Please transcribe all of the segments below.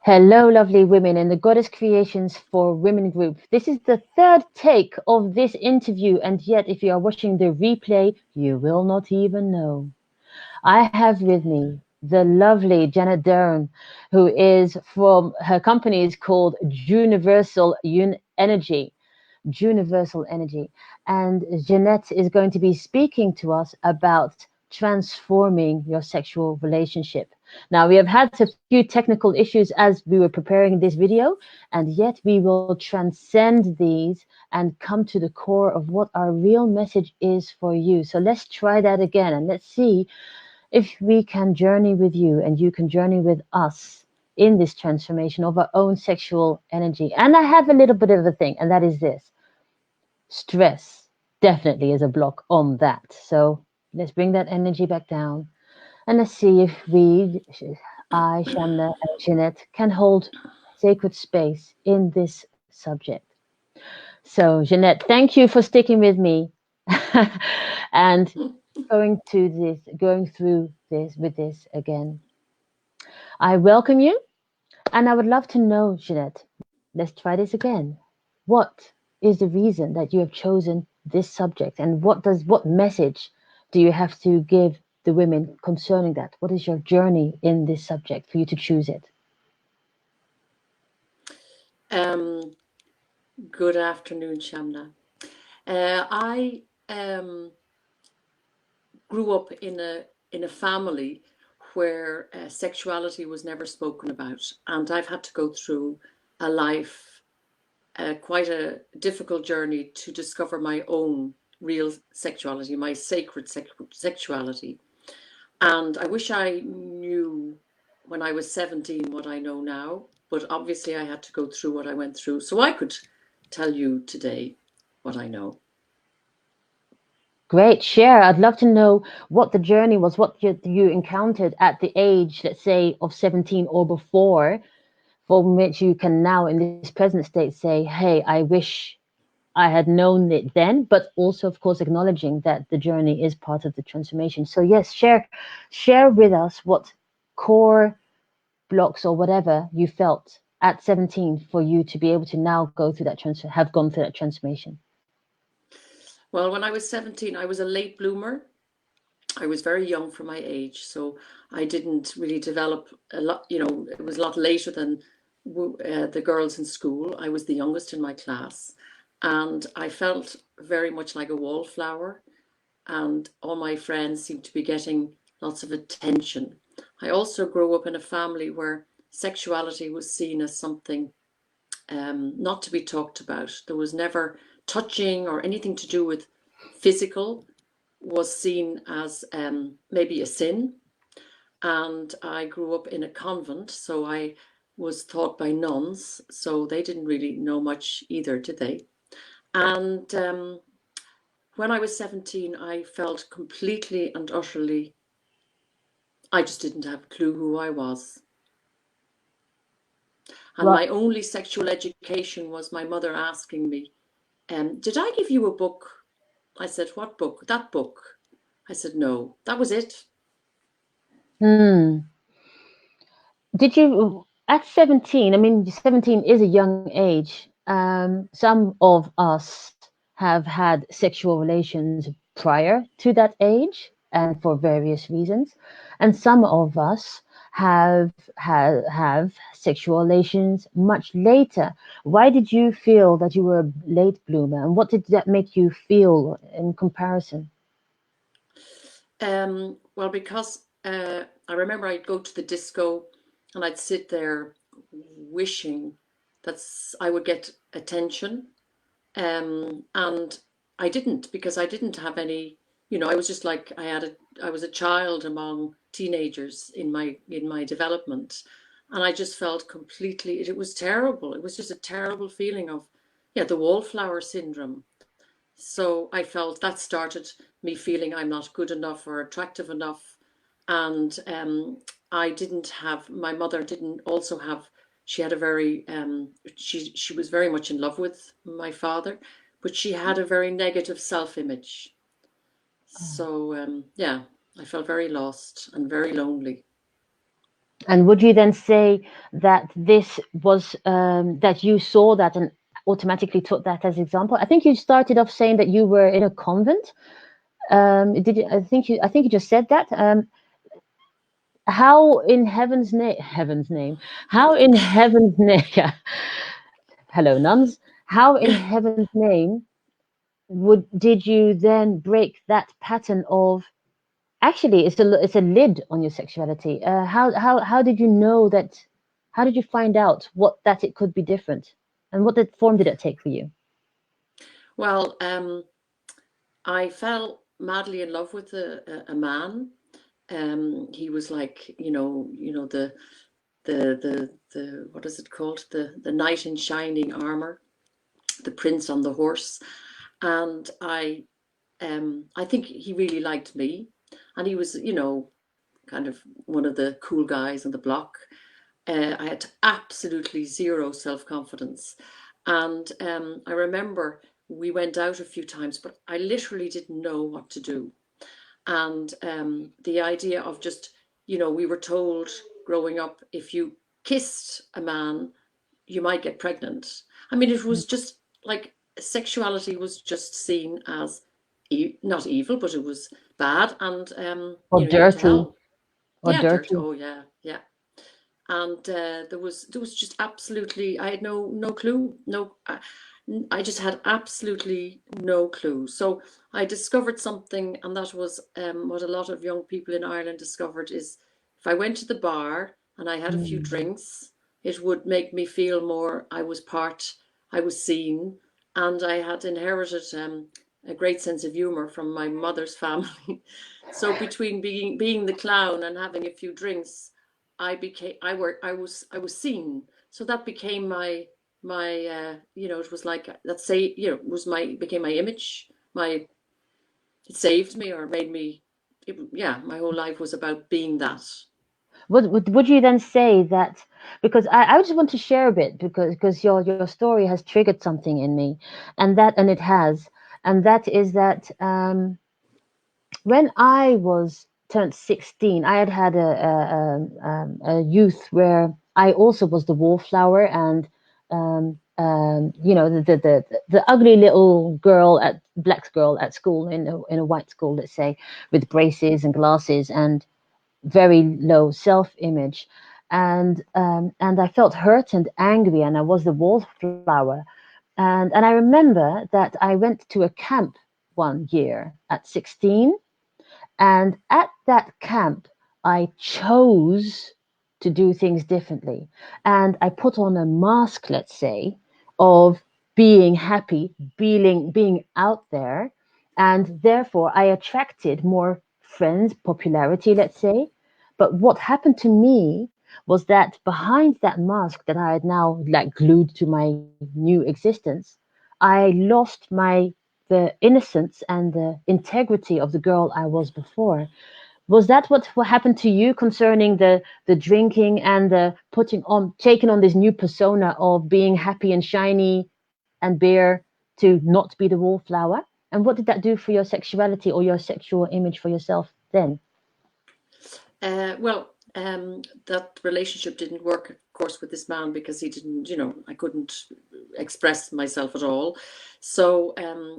Hello, lovely women in the Goddess Creations for Women group. This is the third take of this interview, and yet, if you are watching the replay, you will not even know. I have with me the lovely Janette Derham, who is from her company is called Energy. Universal Energy. And Jeanette is going to be speaking to us about transforming your sexual relationship. Now, we have had a few technical issues as we were preparing this video, and yet we will transcend these and come to the core of what our real message is for you. So let's try that again and let's see if we can journey with you and you can journey with us in this transformation of our own sexual energy. And I have a little bit of a thing, and that is this: stress definitely is a block on that. So let's bring that energy back down and let's see if I, Shamna, and Jeanette can hold sacred space in this subject. So, Jeanette, thank you for sticking with me and going through this with this again. I welcome you, and I would love to know, Jeanette, let's try this again. What is the reason that you have chosen this subject, and what message do you have to give the women concerning that? What is your journey in this subject for you to choose it? Good afternoon, Shamna. I grew up in a family where sexuality was never spoken about, and I've had to go through a life, quite a difficult journey to discover my own real sexuality, my sacred sexuality. And I wish I knew when I was 17 what I know now, but obviously I had to go through what I went through so I could tell you today what I know. Great, share. I'd love to know what the journey was, what you encountered at the age, let's say, of 17 or before, from which you can now, in this present state, say, hey, I wish I had known it then, but also, of course, acknowledging that the journey is part of the transformation. So yes, share with us what core blocks or whatever you felt at 17 for you to be able to now go through that have gone through that transformation. Well, when I was 17, I was a late bloomer. I was very young for my age, so I didn't really develop a lot. It was a lot later than the girls in school. I was the youngest in my class, and I felt very much like a wallflower, and all my friends seemed to be getting lots of attention. I also grew up in a family where sexuality was seen as something not to be talked about. There was never touching or anything to do with physical was seen as maybe a sin. And I grew up in a convent, so I was taught by nuns, so they didn't really know much either, did they? And when I was 17, I felt completely and utterly, I just didn't have a clue who I was. And Well, my only sexual education was my mother asking me, did I give you a book? I said, what book? That book. I said, no, that was it. hmm. Did you, at 17, I mean, 17 is a young age. Some of us have had sexual relations prior to that age and for various reasons. And some of us have sexual relations much later. Why did you feel that you were a late bloomer? And what did that make you feel in comparison? Well, because I remember I'd go to the disco and I'd sit there wishing that I would get attention. And I didn't, because I didn't have any, I was just like, I was a child among teenagers in my development. And I just felt completely, it was terrible. It was just a terrible feeling of, yeah, the wallflower syndrome. So I felt that started me feeling I'm not good enough or attractive enough. And I didn't have, my mother didn't also have, she had a very, she was very much in love with my father, but she had a very negative self-image. So yeah, I felt very lost and very lonely. And would you then say that this was that you saw that and automatically took that as example? I think you started off saying that you were in a convent. Did you? I think you just said that. How in heaven's name, how in heaven's name, hello nuns, how in heaven's name did you then break that pattern of actually it's a lid on your sexuality? How did you know that? How did you find out what that it could be different, and what form did it take for you? Well, I fell madly in love with a man. He was like, the what is it called? The knight in shining armor, the prince on the horse. And I think he really liked me, and he was, kind of one of the cool guys on the block. I had absolutely zero self-confidence. And I remember we went out a few times, but I literally didn't know what to do. And the idea of just, we were told growing up, if you kissed a man, you might get pregnant. I mean, it was just like sexuality was just seen as not evil, but it was bad, and Or you went to dirty, hell. or Yeah, dirt. dirty? Oh, yeah, yeah. And there was just absolutely, I had no clue. No, I just had absolutely no clue. So I discovered something, and that was what a lot of young people in Ireland discovered is if I went to the bar and I had a few Mm. drinks, it would make me feel more I was seen, and I had inherited a great sense of humor from my mother's family. So between being the clown and having a few drinks, I was seen. So that became my it was like, let's say, it was my became my image, my it saved me or made me, yeah, my whole life was about being that. Would you then say that because I just want to share a bit because your story has triggered something in me, and it has, and that is that when I was turned 16, I had had a youth where I also was the wallflower, and the ugly little black girl at school, in a white school, let's say, with braces and glasses and very low self-image, and I felt hurt and angry, and I was the wallflower, and I remember that I went to a camp one year at 16, and at that camp, I chose to do things differently. And I put on a mask, let's say, of being happy, being out there. And therefore, I attracted more friends, popularity, let's say. But what happened to me was that behind that mask that I had now like glued to my new existence, I lost the innocence and the integrity of the girl I was before. Was that what happened to you concerning the drinking and the taking on this new persona of being happy and shiny and bare to not be the wallflower? And what did that do for your sexuality or your sexual image for yourself then? Well, that relationship didn't work, of course, with this man because he didn't, I couldn't express myself at all. So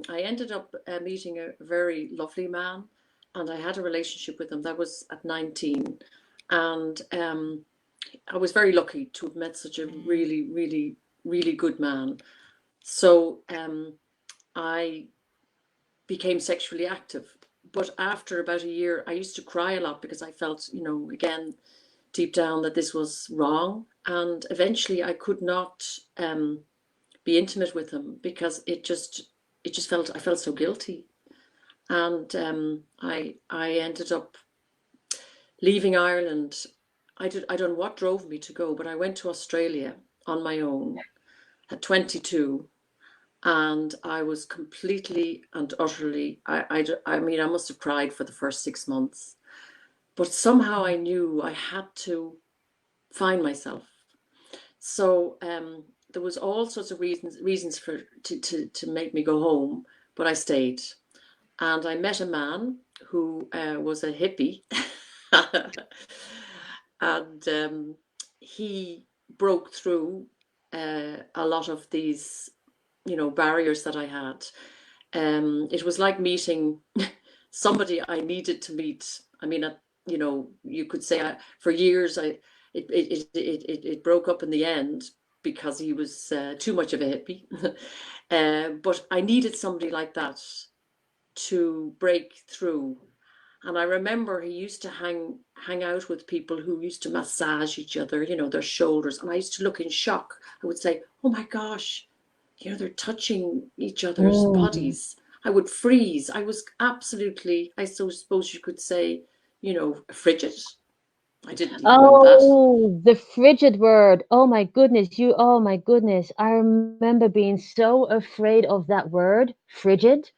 I ended up meeting a very lovely man, and I had a relationship with him. That was at 19. And I was very lucky to have met such a really, really, really good man. So I became sexually active. But after about a year, I used to cry a lot because I felt, again, deep down that this was wrong. And eventually I could not be intimate with him because it just I felt so guilty. And I ended up leaving Ireland. I don't know what drove me to go, but I went to Australia on my own at 22, and I was completely and utterly, I mean, I must have cried for the first 6 months, but somehow I knew I had to find myself. So there was all sorts of reasons for to make me go home, but I stayed, and I met a man who was a hippie, and he broke through a lot of these, barriers that I had. It was like meeting somebody I needed to meet. I mean, you could say for years it broke up in the end because he was too much of a hippie. But I needed somebody like that to break through. And I remember he used to hang out with people who used to massage each other, their shoulders. And I used to look in shock. I would say, oh my gosh, they're touching each other's bodies. I would freeze. I was absolutely, I suppose you could say, frigid. I didn't even know that. Oh, the frigid word. Oh my goodness, oh my goodness. I remember being so afraid of that word, frigid.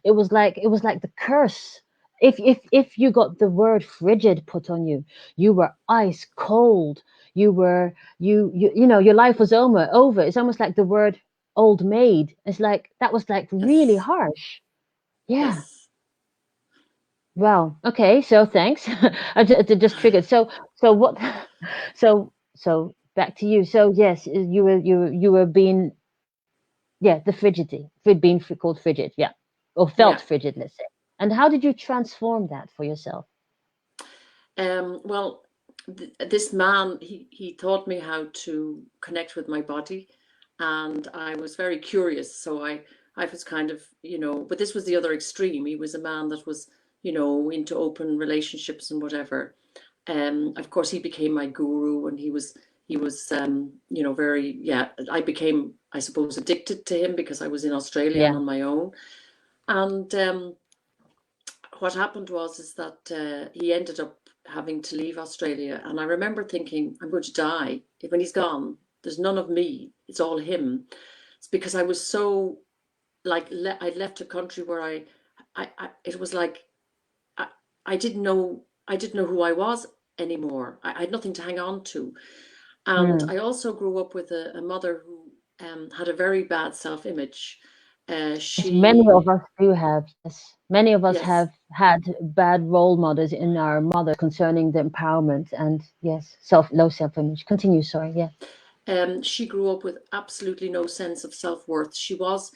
It was like the curse. If you got the word frigid put on you, you were ice cold. You were your life was over. It's almost like the word old maid. It's like that was like really Yes. harsh. Yeah. Yes. Well, okay, so thanks. It just triggered. So what? So back to you. So yes, you were being the frigidity, being called frigid, yeah, or felt Yeah. frigid, let's say. And how did you transform that for yourself? Well, this man, he taught me how to connect with my body, and I was very curious. So I was kind of, but this was the other extreme. He was a man that was, into open relationships and whatever. Of course, he became my guru, and he was, very, yeah. I became, I suppose, addicted to him because I was in Australia and Yeah. on my own. And what happened was is that he ended up having to leave Australia, and I remember thinking, I'm going to die when he's gone. There's none of me. It's all him. It's because I was so like I'd left a country where I it was like I, I didn't know who I was anymore. I had nothing to hang on to, and Mm. I also grew up with a mother who had a very bad self-image. Yes, many She of us do have, yes. Many of us Yes. have had bad role models in our mother concerning the empowerment and yes, low self-image. Continue, sorry, yeah. She grew up with absolutely no sense of self-worth. She was,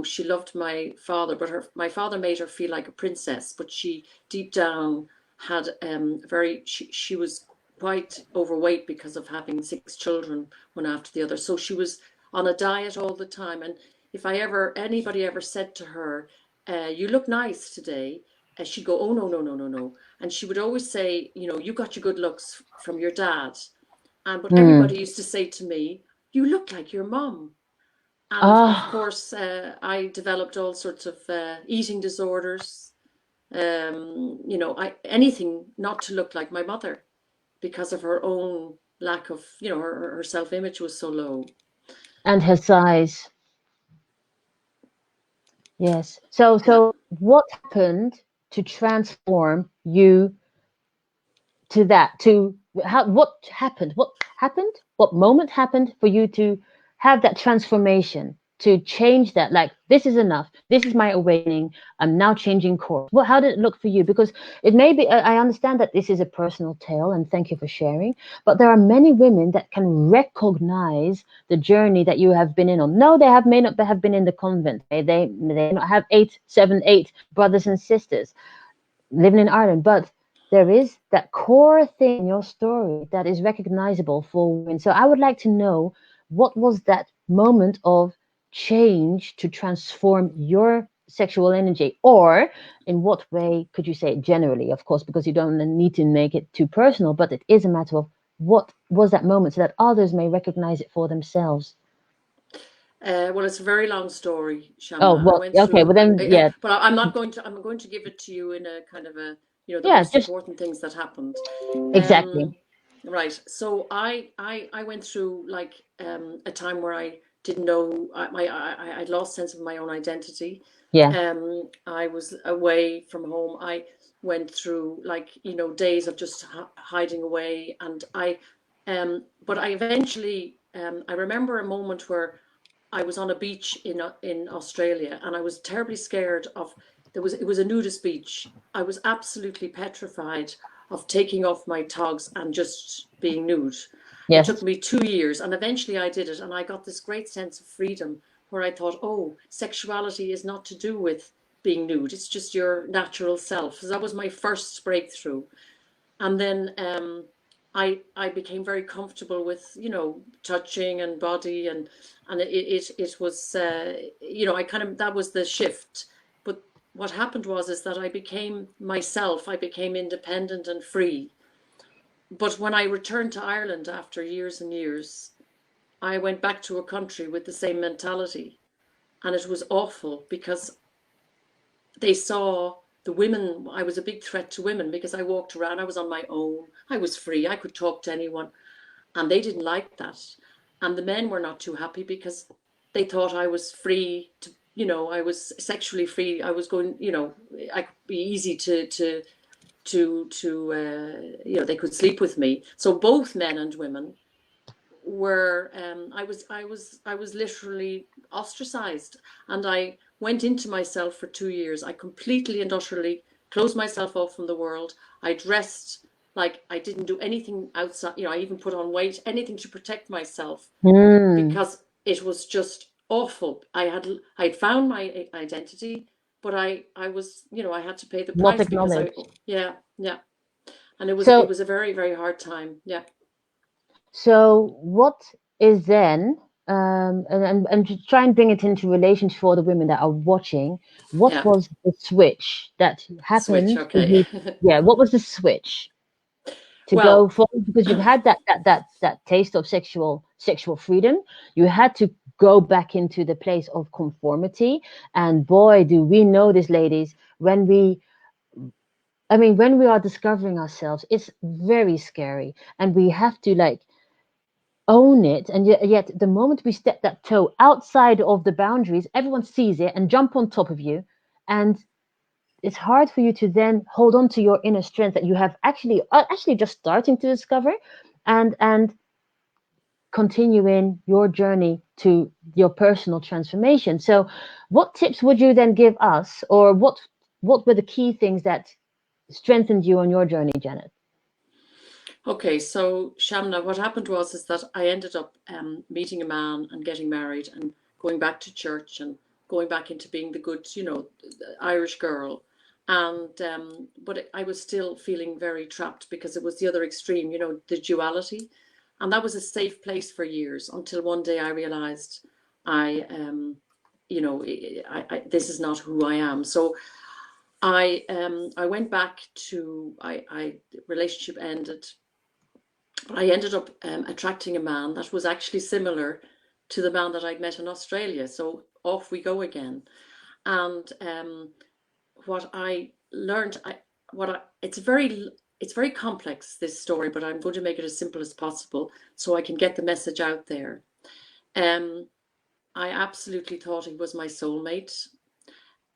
she loved my father, but my father made her feel like a princess, but she deep down had she was quite overweight because of having 6 children, one after the other. So she was on a diet all the time. And if anybody ever said to her, you look nice today, she'd go, oh, no, no, no, no, no. And she would always say, you got your good looks from your dad. But Mm. everybody used to say to me, you look like your mum. And of Ah, course, I developed all sorts of eating disorders. Anything not to look like my mother because of her own lack of, her self-image was so low. and her size. Yes. So Yeah. so what happened to transform you to that to what happened what moment happened for you to have that transformation to change that, like, this is enough, this is my awakening, I'm now changing course. How did it look for you? Because it may be, I understand that this is a personal tale and thank you for sharing, but there are many women that can recognize the journey that you have been in on. No, may not have been in the convent, they not have 8 7 8 brothers and sisters living in Ireland, but there is that core thing in your story that is recognizable for women. So I would like to know, what was that moment of change to transform your sexual energy? Or in what way could you say it generally, of course, because you don't need to make it too personal, but it is a matter of what was that moment so that others may recognize it for themselves. Well, it's a very long story, Oh, Shamna. I well, went okay, through, well then, yeah, but I'm not going to. I'm going to give it to you in a kind of a, the yeah, most just important things that happened. exactly. Right. So I went through like a time where I didn't know I'd lost sense of my own identity. Yeah. I was away from home. I went through like days of just hiding away, and but I eventually I remember a moment where I was on a beach in Australia, and I was terribly scared of it was a nudist beach. I was absolutely petrified of taking off my togs and just being nude. It Yes. took me 2 years, and eventually I did it, and I got this great sense of freedom where I thought, oh, sexuality is not to do with being nude. It's just your natural self. So that was my first breakthrough. And then I became very comfortable with, you know, touching and body, and it was you know, I kind of, that was the shift. But what happened was is that I became myself. I became independent and free. But when I returned to Ireland after years and years, I went back to a country with the same mentality, and it was awful because they saw the women. I was a big threat to women because I walked around, I was on my own, I was free, I could talk to anyone, and they didn't like that. And the men were not too happy because they thought I was free to, you know, I was sexually free, I was going, you know, I could be easy to you know, they could sleep with me. So both men and women were I was literally ostracized, and I went into myself for 2 years. I completely and utterly closed myself off from the world. I dressed like I didn't do anything outside, you know, I even put on weight, anything to protect myself, Mm. because it was just awful. I'd found my identity, but I was, you know, I had to pay the Not price because acknowledged. yeah, and it So, was a very, very hard time. Yeah. so what is then, and to try and bring it into relations for the women that are watching, what Yeah. was the switch that Switch. happened for Okay. you? Yeah, what was the switch to go Well, from, because you've had that taste of sexual freedom, you had to go back into the place of conformity, and boy, do we know this, ladies, when we, I mean, when we are discovering ourselves, it's very scary, and we have to like own it. And yet the moment we step that toe outside of the boundaries, everyone sees it and jump on top of you, and it's hard for you to then hold on to your inner strength that you have actually just starting to discover, and continuing your journey to your personal transformation. So what tips would you then give us, or what were the key things that strengthened you on your journey, Janet? okay. So Shamna, what happened was is that I ended up meeting a man and getting married and going back to church and going back into being the good, you know, the Irish girl. And but I was still feeling very trapped because it was the other extreme, you know, the duality. And that was a safe place for years until one day I realized I you know, this is not who I am. So I went back to I relationship ended, but I ended up attracting a man that was actually similar to the man that I'd met in Australia. So off we go again. And what I learned, it's very complex, this story, but I'm going to make it as simple as possible so I can get the message out there. Um, I absolutely thought he was my soulmate.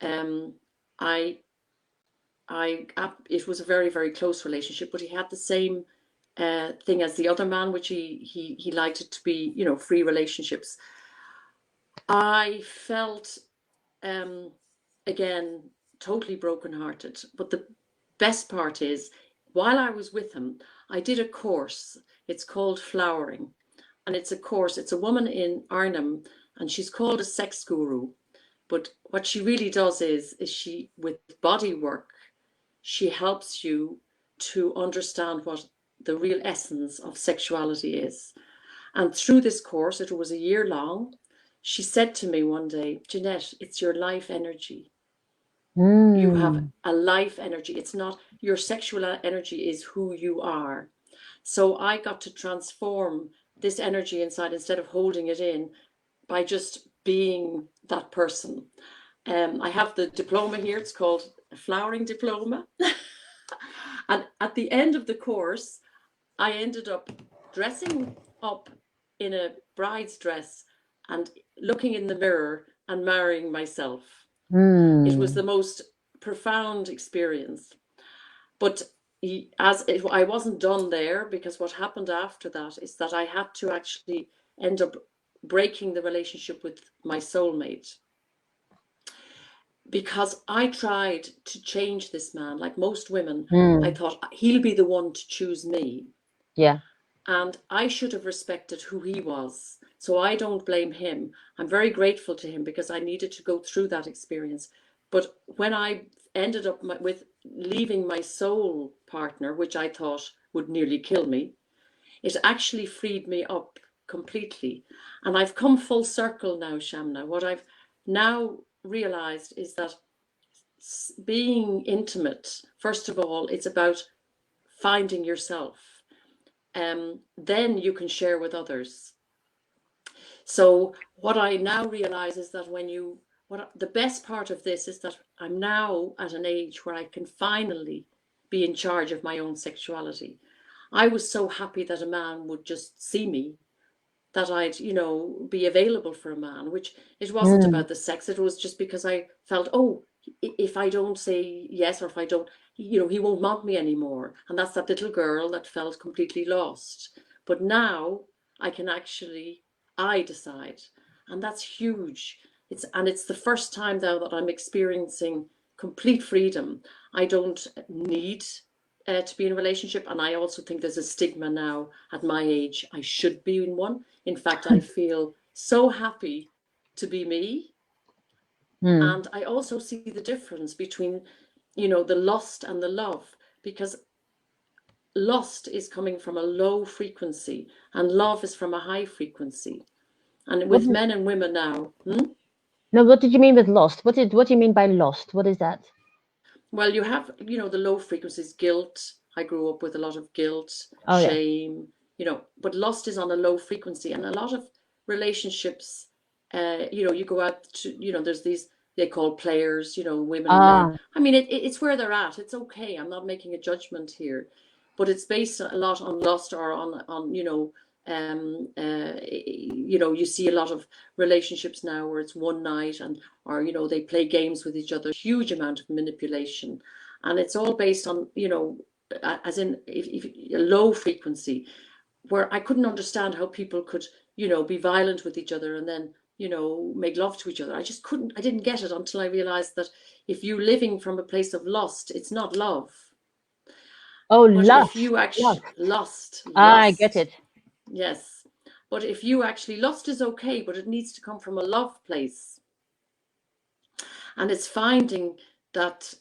Um, I it was a very, very close relationship, but he had the same thing as the other man, which he liked it to be, you know, free relationships. I felt um, again totally brokenhearted. But the best part is, while I was with him, I did a course. It's called Flowering, and it's a course. It's a woman in Arnhem, and she's called a sex guru. But what she really does is she, with body work, she helps you to understand what the real essence of sexuality is. And through this course, it was a year long, she said to me one day, Janette, it's your life energy. You have Mm. a life energy. It's not, your sexual energy is who you are. So I got to transform this energy inside instead of holding it in by just being that person. I have the diploma here. It's called a flowering diploma. And at the end of the course, I ended up dressing up in a bride's dress and looking in the mirror and marrying myself. It was Mm. the most profound experience. But I wasn't done there, because what happened after that is that I had to actually end up breaking the relationship with my soulmate. because I tried to change this man, like most women. I Mm. thought he'll be the one to choose me. Yeah. And I should have respected who he was. So I don't blame him. I'm very grateful to him because I needed to go through that experience. But when I ended up with leaving my soul partner, which I thought would nearly kill me, it actually freed me up completely. And I've come full circle now, Shamna. What I've now realized is that being intimate, first of all, it's about finding yourself. Then you can share with others. So what I now realize is that the best part of this is that I'm now at an age where I can finally be in charge of my own sexuality. I was so happy that a man would just see me, that I'd, be available for a man, which it wasn't Mm. about the sex. It was just because I felt, oh, if I don't say yes, or if I don't, he won't want me anymore. And that's that little girl that felt completely lost. But now I can actually, I decide. And that's huge. It's the first time now that I'm experiencing complete freedom. I don't need to be in a relationship. And I also think there's a stigma now at my age. I should be in one. In fact, I feel so happy to be me. Mm. And I also see the difference between, the lust and the love, because lust is coming from a low frequency and love is from a high frequency. And What with did, men and women now, no, what did you mean with lost? What do you mean by lost? What is that? well, you have, the low frequencies, guilt. I grew up with a lot of guilt, Oh yeah. shame, but lust is on a low frequency. And a lot of relationships, you go out to, there's these, they call players, women and men. Ah. I mean, it's where they're at. It's okay. I'm not making a judgment here, but it's based a lot on lust, or on you see a lot of relationships now where it's one night, and or they play games with each other, huge amount of manipulation, and it's all based on as in if a low frequency, where I couldn't understand how people could be violent with each other and then make love to each other. I didn't get it until I realized that if you living from a place of lust, it's not love. Oh, But if lust. you actually Lust. I get lust, it. yes. But if you actually, lust is okay, but it needs to come from a love place. And it's finding that,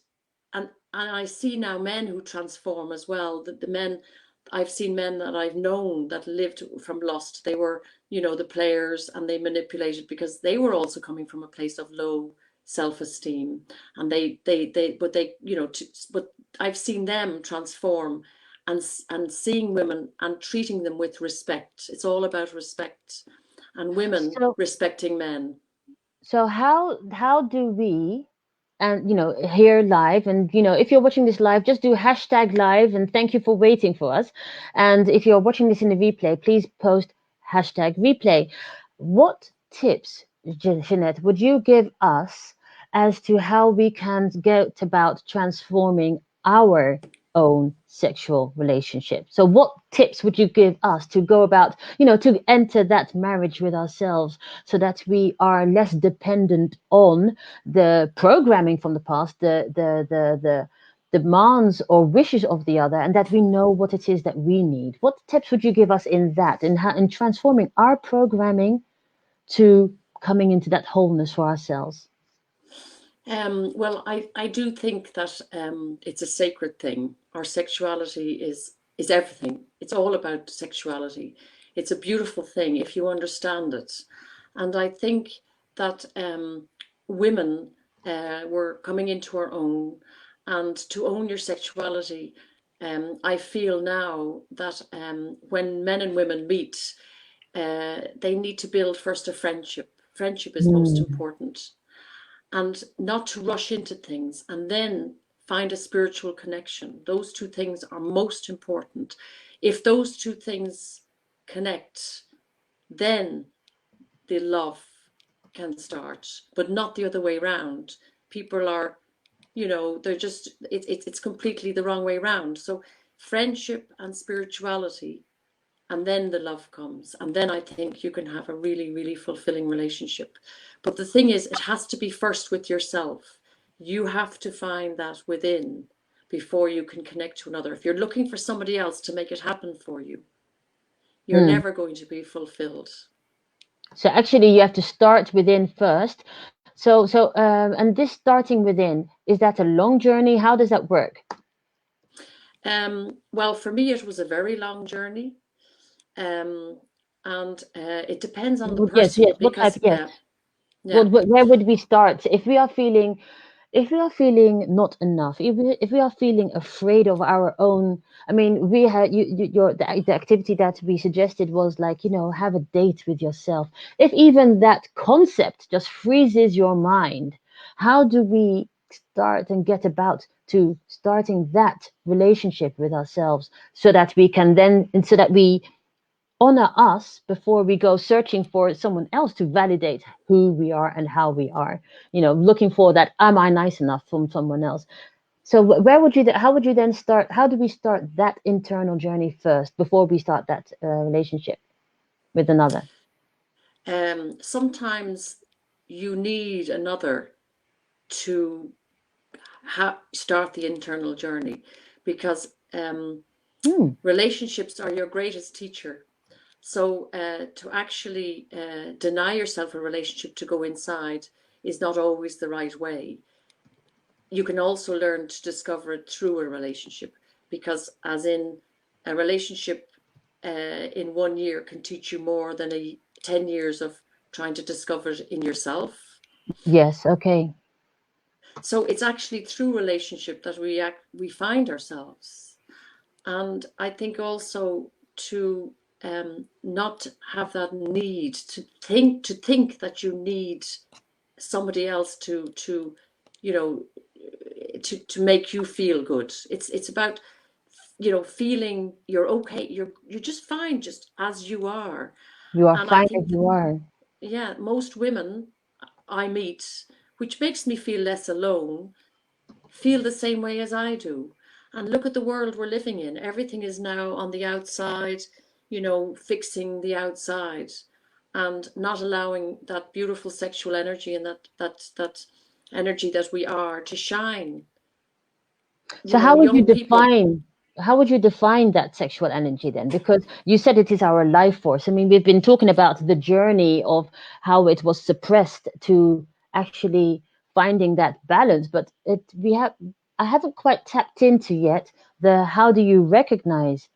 and I see now men who transform as well. The men, I've seen men that I've known that lived from lust. They were, the players, and they manipulated because they were also coming from a place of low self-esteem. And but they, but I've seen them transform, and seeing women and treating them with respect. It's all about respect, and women So respecting men. so how do we, and here live, and if you're watching this live, just do hashtag live and thank you for waiting for us. And if you're watching this in the replay, please post hashtag replay. What tips, Jeanette, would you give us as to how we can get about transforming our own sexual relationship? So what tips would you give us to go about, to enter that marriage with ourselves, so that we are less dependent on the programming from the past, the demands or wishes of the other, and that we know what it is that we need? What tips would you give us in that, in transforming our programming to coming into that wholeness for ourselves? Well, I do think that it's a sacred thing. Our sexuality is everything. It's all about sexuality. It's a beautiful thing if you understand it. And I think that women were coming into our own, and to own your sexuality. I feel now that when men and women meet, they need to build first a friendship. Friendship is most Mm. important, and not to rush into things, and then find a spiritual connection. Those two things are most important. If those two things connect, then the love can start, but not the other way around. People are, they're just, it's completely the wrong way around. So friendship and spirituality, and then the love comes, and then I think you can have a really, really fulfilling relationship. But the thing is, it has to be first with yourself. you have to find that within before you can connect to another. If you're looking for somebody else to make it happen for you, you're Mm. never going to be fulfilled. So actually, you have to start within first. And this starting within, is that a long journey? How does that work? Well, for me, it was a very long journey. And it depends on the Yes, person yes. What type? because, Yes. yeah. Where would we start if we are feeling not enough, if we are feeling afraid of our own? I mean, we had the activity that we suggested was like, have a date with yourself. If even that concept just freezes your mind, how do we start and get about to starting that relationship with ourselves so that we can then, and so that we honor us before we go searching for someone else to validate who we are and how we are, looking for that, am I nice enough, from someone else? So where would you how would you then start? How do we start that internal journey first before we start that relationship with another? Sometimes you need another to start the internal journey, because Hmm. relationships are your greatest teacher. So to actually deny yourself a relationship to go inside is not always the right way. You can also learn to discover it through a relationship, because as in a relationship in 1 year can teach you more than 10 years of trying to discover it in yourself. Yes. Okay. So it's actually through relationship that we find ourselves. And I think also to not have that need to think that you need somebody else to you know to make you feel good. It's about feeling you're okay. You're just fine just as you are. You are And I fine as think you are. yeah, most women I meet, which makes me feel less alone, feel the same way as I do. And look at the world we're living in. Everything is now on the outside, fixing the outside and not allowing that beautiful sexual energy and that energy that we are to shine. So Young people. how would you define that sexual energy then? Because you said it is our life force. I mean, we've been talking about the journey of how it was suppressed to actually finding that balance, but I haven't quite tapped into yet the how do you recognize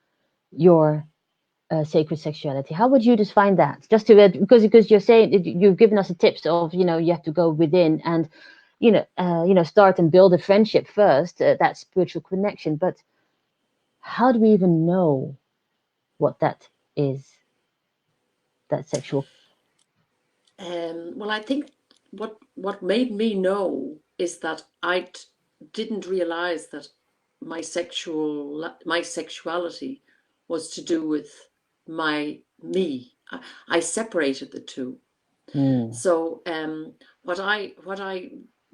your sacred sexuality? How would you define that? Just to because you're saying you've given us the tips of you have to go within and start and build a friendship first, that spiritual connection. But how do we even know what that is, that sexual? Well, I think what made me know is that didn't realize that my sexuality was to do with me. I separated the two. Mm. So what I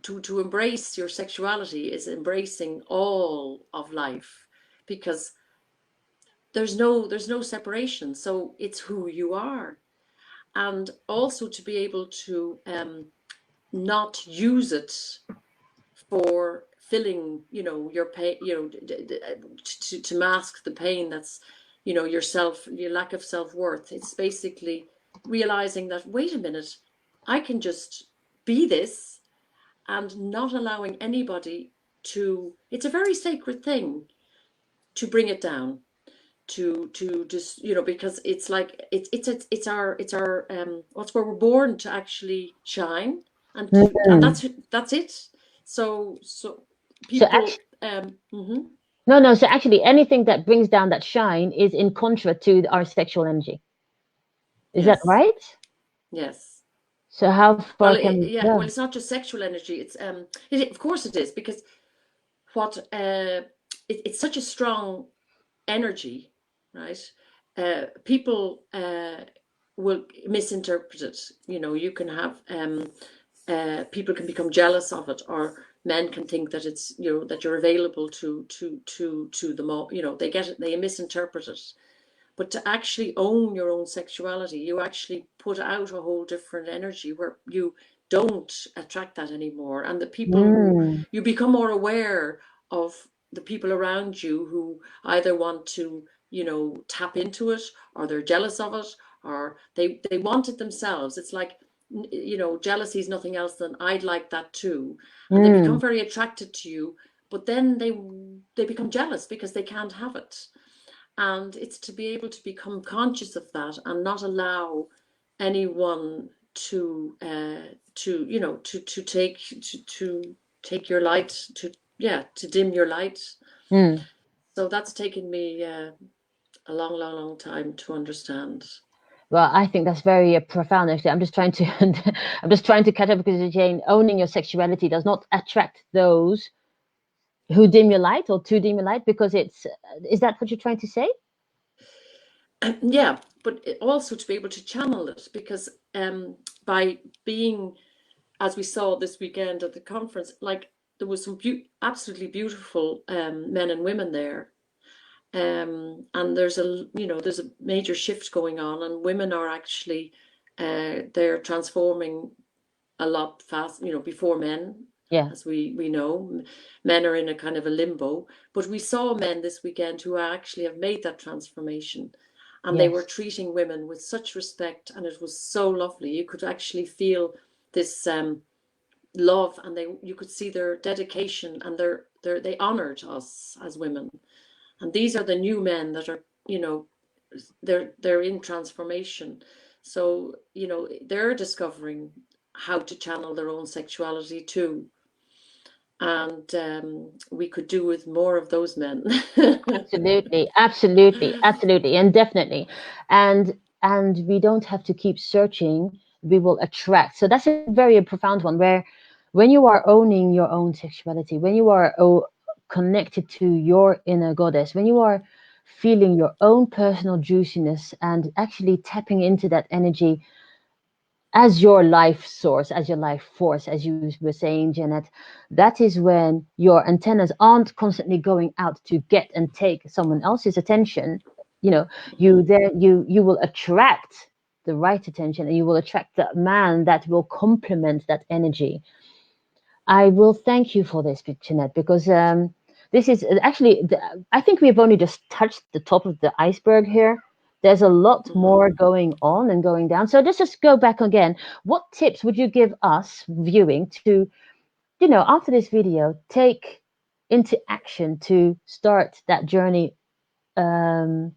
to embrace your sexuality is embracing all of life, because there's no separation. So it's who you are, and also to be able to not use it for filling, your pain, to mask the pain that's, your lack of self-worth. It's basically realizing that, wait a minute, I can just be this, and not allowing anybody to, it's a very sacred thing to bring it down, to just, because it's like it's our what's where we're born to actually shine, and Mm. that's it. So So people, actually, no, no. So actually, anything that brings down that shine is in contra to our sexual energy. Is that yes, right? yes. So how far Well, can we yeah, well, go? it's not just sexual energy. It's of course it is, because what it's such a strong energy, right? People will misinterpret it. You can have people can become jealous of it, or men can think that it's, that you're available to them all. They get it, they misinterpret it. But to actually own your own sexuality, you actually put out a whole different energy, where don't attract that anymore. And the people who, you become more aware of the people around you who either want to, you know, tap into it, or they're jealous of it, or they want it themselves. It's like, you know, jealousy is nothing else than I'd like that too. And they become very attracted to you, but then they become jealous because they can't have it. And it's to be able to become conscious of that and not allow anyone to you know, to take your light, to dim your light. So that's taken me a long time to understand. Well, I think that's very profound. Actually, I'm just trying to, I'm just trying to catch up because Jane, owning your sexuality does not attract those who dim your light or to dim your light, because it's. Is that what you're trying to say? Yeah, but also to be able to channel it, because by being, as we saw this weekend at the conference, like there was some absolutely beautiful men and women there. And there's a, you know, there's a major shift going on, and women are actually they're transforming a lot fast, you know, before men. Yeah. As we know, men are in a kind of a limbo, but we saw men this weekend who actually have made that transformation, and they were Yes. treating women with such respect, and it was so lovely. You could actually feel this love, and you could see their dedication, and they honored us as women. And these are the new men that are, you know, they're in transformation. So, you know, they're discovering how to channel their own sexuality too. And we could do with more of those men. Absolutely, absolutely, absolutely, and definitely, and we don't have to keep searching. We will attract. So that's a very profound one. Where, when you are owning your own sexuality, when you are connected to your inner goddess, when you are feeling your own personal juiciness and actually tapping into that energy as your life source, as your life force, as you were saying, Janet, that is when your antennas aren't constantly going out to get and take someone else's attention. You know, you will attract the right attention, and you will attract the man that will complement that energy. I will thank you for this, Jeanette, because this is actually, I think we've only just touched the top of the iceberg here. There's a lot more going on and going down. So let's just go back again. What tips would you give us viewing to, after this video, take into action to start that journey to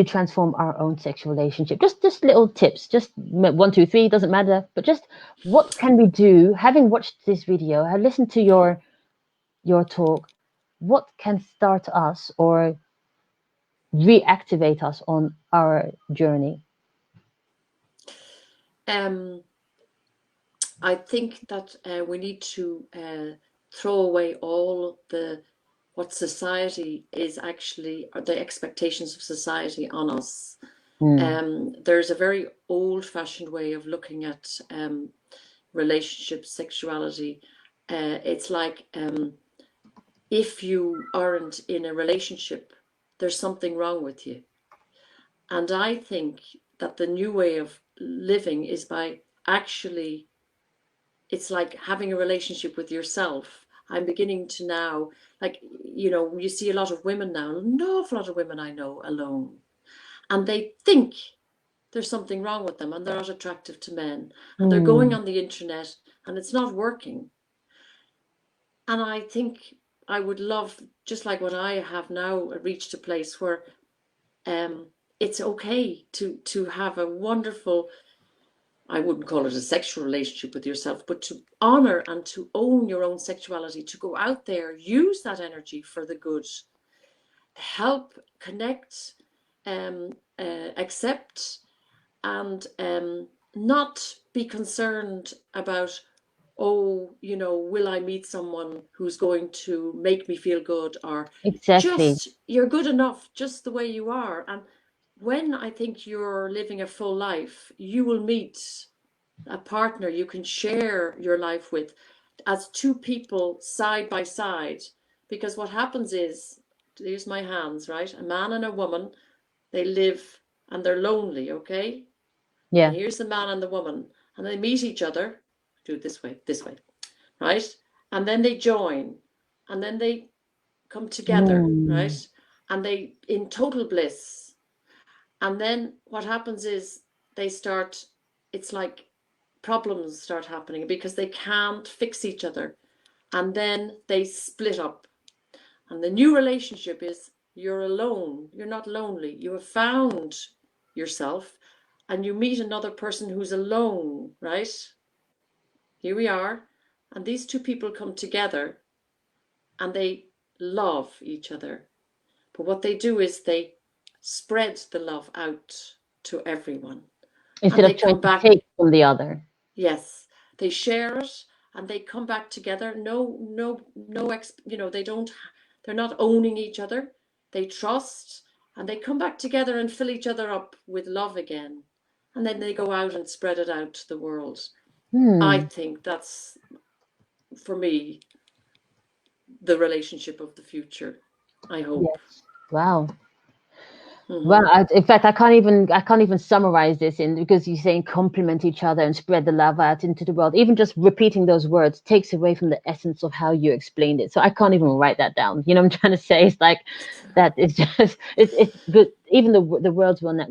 transform our own sexual relationship? Just little tips, just 1, 2, 3, doesn't matter, but just what can we do, having watched this video, have listened to your talk, what can start us or reactivate us on our journey? I think that we need to throw away all what society is actually, or the expectations of society on us. There's a very old-fashioned way of looking at relationships, sexuality. It's like, if you aren't in a relationship, there's something wrong with you. And I think that the new way of living is by actually, it's like having a relationship with yourself. I'm beginning to now, like, you know, you see a lot of women now, an awful lot of women I know alone, and they think there's something wrong with them, and they're not attractive to men, and they're going on the internet and it's not working. And I think I would love, just like what I have now, reached a place where it's okay to have a wonderful, I wouldn't call it a sexual relationship with yourself, but to honor and to own your own sexuality, to go out there, use that energy for the good, help, connect, accept, and not be concerned about, oh, you know, will I meet someone who's going to make me feel good, or Exactly. just, you're good enough just the way you are. And when I think you're living a full life, you will meet a partner you can share your life with as two people side by side. Because what happens is, here's my hands, right? A man and a woman, they live and they're lonely, okay? And Yeah. here's the man and the woman, and they meet each other, do it this way, right? And then they join, and then they come together, right? And they in total bliss. And then what happens is they start, it's like problems start happening because they can't fix each other. And then they split up. And the new relationship is you're alone. You're not lonely. You have found yourself and you meet another person who's alone, right? Here we are. And these two people come together and they love each other. But what they do is they spread the love out to everyone. Instead And they of trying come to back, take from the other. yes, they share it and they come back together. They don't, they're not owning each other. They trust and they come back together and fill each other up with love again. And then they go out and spread it out to the world. I think that's, for me, the relationship of the future. I hope. Yes. Wow. Well, Mm-hmm. in fact, I can't even summarize this in because you're saying complement each other and spread the love out into the world. Even just repeating those words takes away from the essence of how you explained it. So I can't even write that down. You know what I'm trying to say? It's like that. It's just it's good. Even the words will not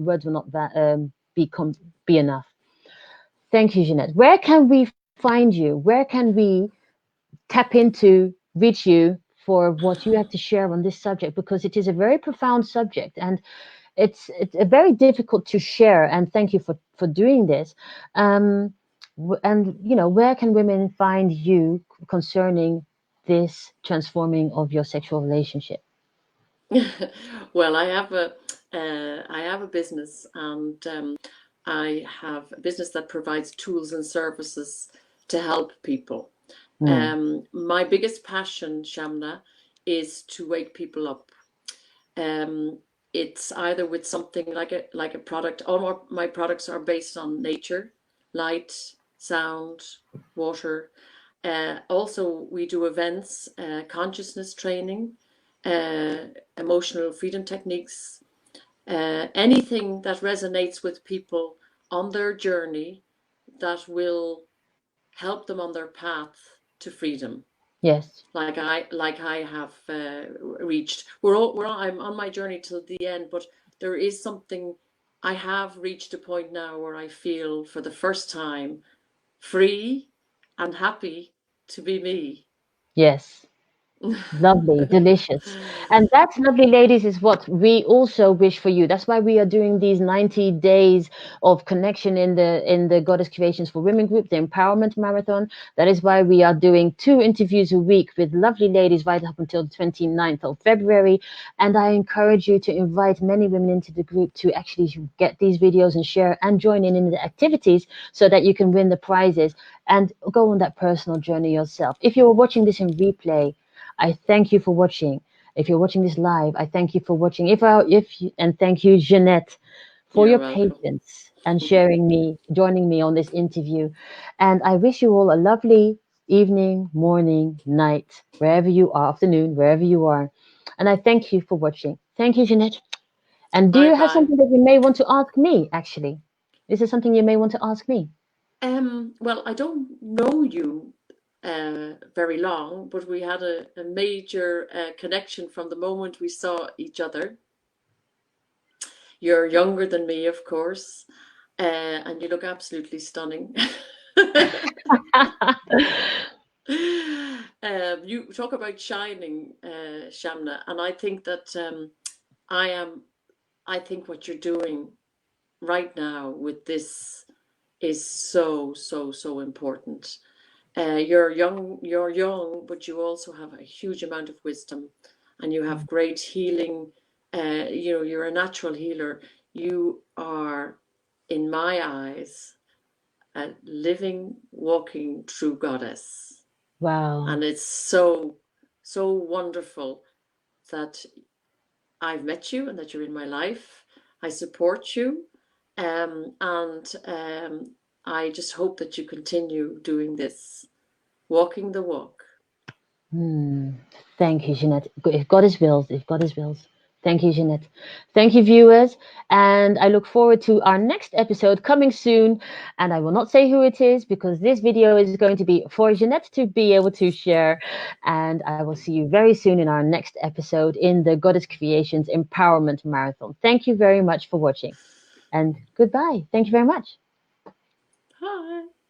be enough. Thank you, Jeanette. Where can we find you? Where can we tap into, reach you for what you have to share on this subject? Because it is a very profound subject and it's a very difficult to share, and thank you for doing this. And where can women find you concerning this transforming of your sexual relationship? Well, I have a business, and I have a business that provides tools and services to help people. Hmm. My biggest passion, Shamna, is to wake people up. Um, it's either with something like a product. My products are based on nature, light, sound, water. Also, we do events, consciousness training, uh, emotional freedom techniques, anything that resonates with people on their journey that will help them on their path to freedom. Yes. Like I have reached. I'm on my journey till the end, but there is something. I have reached a point now where I feel for the first time free and happy to be me. Yes. Lovely, delicious. And that, lovely ladies, is what we also wish for you. That's why we are doing these 90 days of connection in the Goddess Creations for Women group, the Empowerment Marathon. That is why we are doing 2 interviews a week with lovely ladies right up until the 29th of February. And I encourage you to invite many women into the group to actually get these videos and share and join in the activities so that you can win the prizes and go on that personal journey yourself. If you're watching this in replay, I thank you for watching. If you're watching this live, I thank you for watching. And thank you, Jeanette, for You're your welcome. patience and joining me on this interview. And I wish you all a lovely evening, morning, night, wherever you are, afternoon, wherever you are. And I thank you for watching. Thank you, Jeanette. And do Bye you have bye. something that you may want to ask me, actually? Is there something you may want to ask me? Well, I don't know you very long, but we had a major connection from the moment we saw each other. You're younger than me, of course, and you look absolutely stunning. You talk about shining, Shamna, and I think that I am. I think what you're doing right now with this is so, so, so important. You're young, but you also have a huge amount of wisdom and you have great healing. You're a natural healer. You are, in my eyes, a living, walking, true goddess. Wow. And it's so, so wonderful that I've met you and that you're in my life. I support you. And I just hope that you continue doing this, walking the walk. Hmm. Thank you, Jeanette. If God is wills, if God is wills. Thank you, Jeanette. Thank you, viewers. And I look forward to our next episode coming soon. And I will not say who it is because this video is going to be for Jeanette to be able to share. And I will see you very soon in our next episode in the Goddess Creations Empowerment Marathon. Thank you very much for watching. And goodbye. Thank you very much. Hi.